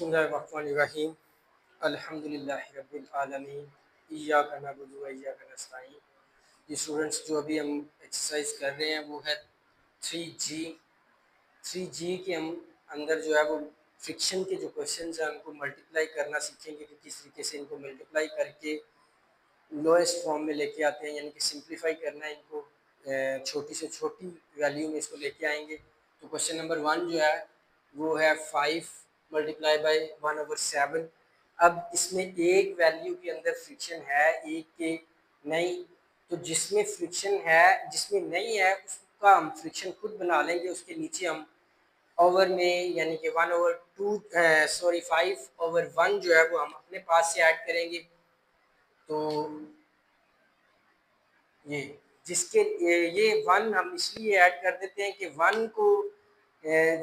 बिस्मिल्लाहिर्रहमानिर्रहीम अल्हम्दुलिल्लाहि रब्बिल आलमीन इय्याका नअबुदु व इय्याका नस्तईन। ये स्टूडेंट्स जो अभी हम एक्सरसाइज कर रहे हैं वो है 3G। 3G के हम अंदर जो है वो फ्रिक्शन के जो क्वेश्चन हैं उनको मल्टीप्लाई करना सीखेंगे कि किस तरीके से इनको मल्टीप्लाई करके लोएस्ट फॉर्म में लेके आते हैं, यानी कि सिंप्लीफाई करना है इनको, छोटी से छोटी वैल्यू में इसको लेके आएंगे। तो क्वेश्चन नंबर 1 जो है वो है 5 मल्टीप्लाई बाई 1/7। अब इसमें एक वैल्यू के अंदर फ्रिक्शन है, एक के नहीं, तो जिसमें फ्रिक्शन है जिसमें नहीं है उसका हम फ्रिक्शन खुद बना लेंगे। उसके नीचे हम ओवर में यानी कि 5/1 जो है वो हम अपने पास से ऐड करेंगे। तो ये जिसके ये 1 हम इसलिए ऐड कर देते हैं कि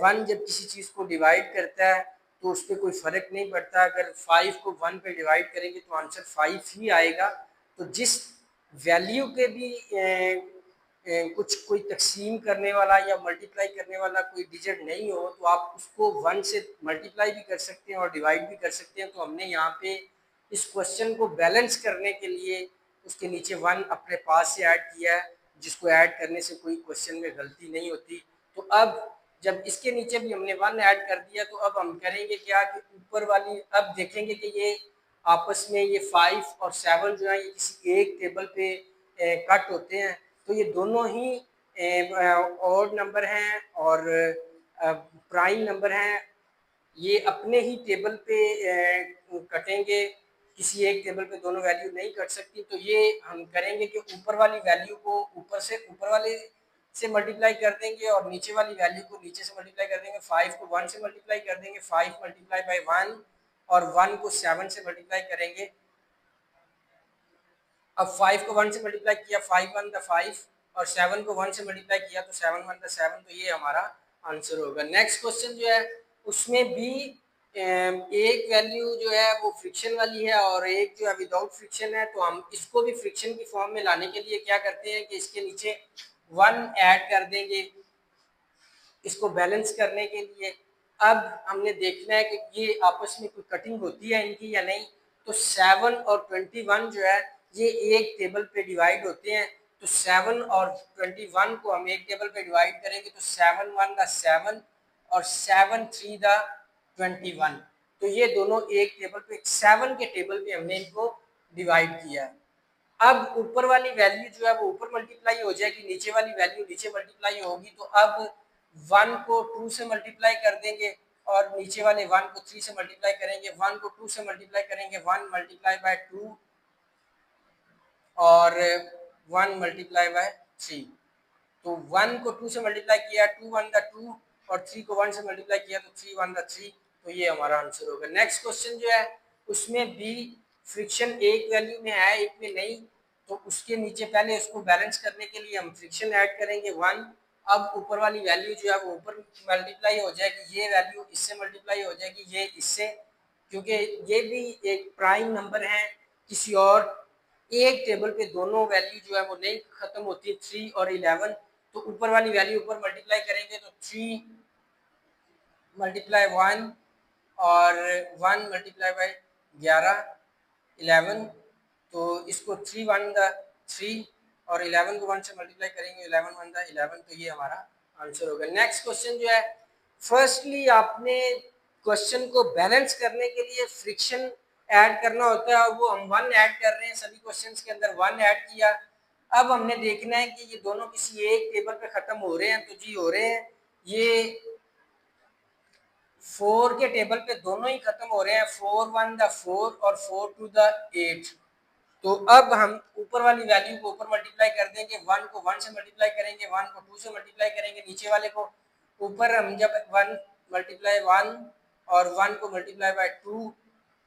1 जब किसी चीज़ को डिवाइड करता है तो उस पर कोई फ़र्क नहीं पड़ता। अगर 5 को 1 पे डिवाइड करेंगे तो आंसर 5 ही आएगा। तो जिस वैल्यू के भी कुछ कोई तकसीम करने वाला या मल्टीप्लाई करने वाला कोई डिजिट नहीं हो तो आप उसको 1 से मल्टीप्लाई भी कर सकते हैं और डिवाइड भी कर सकते हैं। तो हमने यहाँ पे इस क्वेश्चन को बैलेंस करने के लिए उसके नीचे 1 अपने पास से ऐड किया है, जिसको ऐड करने से कोई क्वेश्चन में गलती नहीं होती। तो अब जब इसके नीचे भी हमने 1 ऐड कर दिया तो अब हम करेंगे क्या कि ऊपर वाली अब देखेंगे कि ये आपस में ये 5 और 7 जो है ये किसी एक टेबल पे कट होते हैं। तो ये दोनों ही ऑड नंबर हैं और प्राइम नंबर हैं। ये अपने ही टेबल पे कटेंगे, किसी एक टेबल पे दोनों वैल्यू नहीं कट सकती। तो ये हम करेंगे कि ऊपर वाली वैल्यू को ऊपर वाले से मल्टीप्लाई कर देंगे और नीचे वाली वैल्यू को नीचे से मल्टीप्लाई कर देंगे। 5 को 1 से मल्टीप्लाई कर देंगे, 5 मल्टीप्लाई बाई 1, और 1 को 7 से मल्टीप्लाई करेंगे। अब 5 को 1 से मल्टीप्लाई किया 5 1 5, और 7 को 1 से मल्टीप्लाई किया तो 7 1 7। तो ये हमारा आंसर होगा। नेक्स्ट क्वेश्चन जो है उसमें भी एक वैल्यू जो है वो फ्रिक्शन वाली है और एक जो है विदाउट फ्रिक्शन है। तो हम इसको भी फ्रिक्शन की फॉर्म में लाने के लिए क्या करते हैं कि इसके नीचे 1 ऐड कर देंगे इसको बैलेंस करने के लिए। अब हमने देखना है कि ये आपस में कोई कटिंग होती है इनकी या नहीं। तो 7 और 21 जो है ये एक टेबल पे डिवाइड होते हैं। तो 7 और 21 को हम एक टेबल पे डिवाइड करेंगे तो 7 1 7 और 7 3 21। तो ये दोनों एक टेबल पे 7 के टेबल पे हमने इनको डिवाइड किया है। अब ऊपर वाली वैल्यू जो है वो ऊपर मल्टीप्लाई हो जाएगी, नीचे वाली वैल्यू नीचे मल्टीप्लाई होगी। तो अब 1 को 2 से मल्टीप्लाई कर देंगे और नीचे वाले 1 को 3 से मल्टीप्लाई करेंगे। 1 को 2 से मल्टीप्लाई करेंगे 1 मल्टीप्लाई बाय 2 और 1 मल्टीप्लाई बाय 3। तो 1 को 2 से मल्टीप्लाई किया 2 1 2 और 3 को 1 से मल्टीप्लाई किया तो 3 1 3। तो ये हमारा आंसर होगा। नेक्स्ट क्वेश्चन जो है उसमें भी फ्रिक्शन एक वैल्यू में है एक में नहीं। तो उसके नीचे पहले उसको बैलेंस करने के लिए हम फ्रिक्शन ऐड करेंगे 1। अब ऊपर वाली वैल्यू जो है वो ऊपर मल्टीप्लाई हो जाएगी, ये वैल्यू इससे मल्टीप्लाई हो जाएगी, ये इससे, क्योंकि ये भी एक प्राइम नंबर है। किसी और एक टेबल पे दोनों वैल्यू जो है वो नहीं खत्म होती है 3 और 11। तो ऊपर वाली वैल्यू ऊपर मल्टीप्लाई करेंगे तो 3 मल्टीप्लाई 1 और 1 मल्टीप्लाई बाई 11 तो इसको 3 1 3 और 11 को 1 से मल्टीप्लाई करेंगे 11 1 11। तो ये हमारा आंसर होगा। नेक्स्ट क्वेश्चन जो है फर्स्टली आपने क्वेश्चन को बैलेंस करने के लिए फ्रिक्शन ऐड करना होता है और वो हम 1 ऐड कर रहे हैं, सभी क्वेश्चंस के अंदर 1 ऐड किया। अब हमने देखना है कि ये दोनों किसी एक टेबल पे खत्म हो रहे हैं। तो जी हो रहे हैं, ये 4 के टेबल पे दोनों ही खत्म हो रहे हैं, 4 1 4 और 4 2 8। तो अब हम ऊपर वाली वैल्यू को ऊपर मल्टीप्लाई कर देंगे, 1 को 1 से मल्टीप्लाई करेंगे, 1 को 2 से मल्टीप्लाई करेंगे, नीचे वाले को ऊपर हम जब 1 मल्टीप्लाई 1 और 1 को मल्टीप्लाई बाय 2,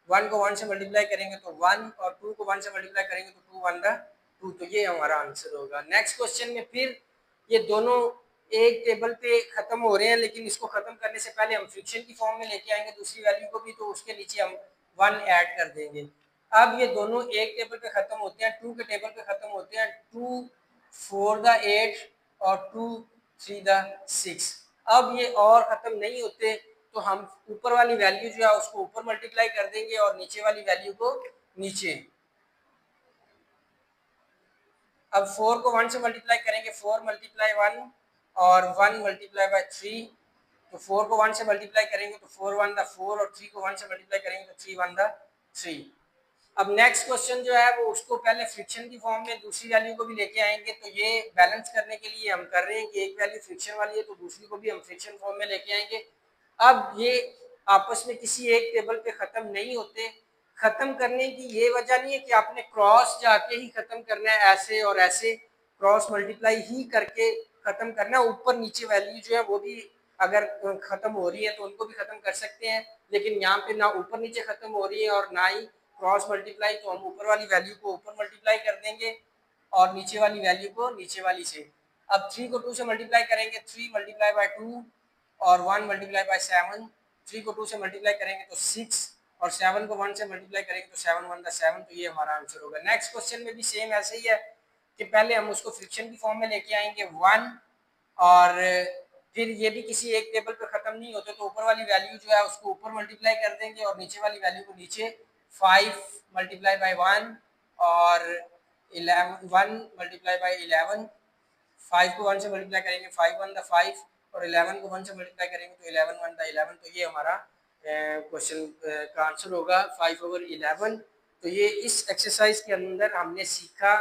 1 को 1 से मल्टीप्लाई करेंगे तो 1 और 2 को 1 से मल्टीप्लाई करेंगे तो 2 1 2। तो ये हमारा आंसर होगा। नेक्स्ट क्वेश्चन में फिर ये दोनों एक टेबल पे खत्म हो रहे हैं, लेकिन इसको खत्म करने से पहले हम फ्रिक्शन की फॉर्म में लेके आएंगे दूसरी वैल्यू को भी। तो उसके नीचे हम 1 ऐड कर देंगे। अब ये दोनों एक टेबल पे खत्म होते हैं, 2 के टेबल पे खत्म होते हैं, 2 4 8 और 2 3 6। अब ये और खत्म नहीं होते तो तो हम ऊपर वाली वैल्यू जो है उसको ऊपर मल्टीप्लाई कर देंगे और नीचे वाली वैल्यू को नीचे। अब 4 को 1 से मल्टीप्लाई करेंगे, 4 मल्टीप्लाई 1 और 1 मल्टीप्लाई बाय 3, तो 4 को 1 से मल्टीप्लाई करेंगे तो 4 1 द 4 और 3 को 1 से मल्टीप्लाई करेंगे तो 3 1 द 3। अब नेक्स्ट क्वेश्चन जो है वो उसको पहले फ्रिक्शन की फॉर्म में दूसरी वैल्यू को भी लेके आएंगे, तो ये बैलेंस करने के लिए हम कर रहे हैं कि एक वैल्यू फ्रिक्शन वाली है तो दूसरी को भी हम फ्रिक्शन फॉर्म में लेके आएंगे। अब ये आपस में किसी एक टेबल पे ख़त्म नहीं होते। ख़त्म करने की ये वजह नहीं है कि आपने क्रॉस जाके ही ख़त्म करना है, ऐसे और ऐसे क्रॉस मल्टीप्लाई ही करके ख़त्म करना है। ऊपर नीचे वैल्यू जो है वो भी अगर ख़त्म हो रही है तो उनको भी ख़त्म कर सकते हैं, लेकिन यहाँ पे ना ऊपर नीचे ख़त्म हो रही है और ना ही क्रॉस मल्टीप्लाई, तो हम ऊपर वाली वैल्यू को ऊपर मल्टीप्लाई कर देंगे और नीचे वाली वैल्यू को नीचे वाली से। अब 3 को 2 से मल्टीप्लाई करेंगे, 3 मल्टीप्लाई बाय 2 और 1 मल्टीप्लाई बाय 7। 3 को 2 से मल्टीप्लाई करेंगे तो 6 और 7 को 1 से मल्टीप्लाई करेंगे तो 7 1 द 7, तो ये हमारा आंसर होगा। नेक्स्ट क्वेश्चन में भी सेम ऐसे ही है कि पहले हम उसको फ्रिक्शन की फॉर्म में लेके आएंगे 1, और फिर ये भी किसी एक टेबल पे खत्म नहीं होते, तो ऊपर वाली वैल्यू जो है उसको ऊपर मल्टीप्लाई कर देंगे और नीचे वाली वैल्यू को नीचे। 5 मल्टीप्लाई बाय 1 और 1 मल्टीप्लाई बाय 11। 5 को 1 से मल्टीप्लाई करेंगे 5 1 द 5 और 11 को 1 से मल्टीप्लाई करेंगे तो 11 1 द 11, तो ये हमारा क्वेश्चन का आंसर होगा 5/11। तो ये इस एक्सरसाइज के अंदर हमने सीखा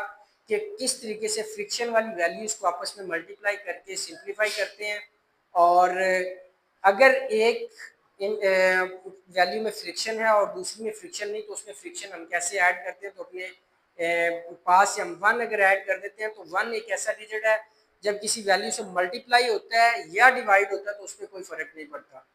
कि किस तरीके से फ्रिक्शन वाली वैल्यूज को आपस में मल्टीप्लाई करके सिंप्लीफाई करते हैं, और अगर एक वैल्यू में फ्रिक्शन है और दूसरी में फ्रिक्शन नहीं तो उसमें फ्रिक्शन हम कैसे ऐड करते हैं। तो अपने पास से हम 1 अगर ऐड कर देते हैं तो 1 एक ऐसा डिजिट है जब किसी वैल्यू से मल्टीप्लाई होता है या डिवाइड होता है तो उसमें कोई फर्क नहीं पड़ता।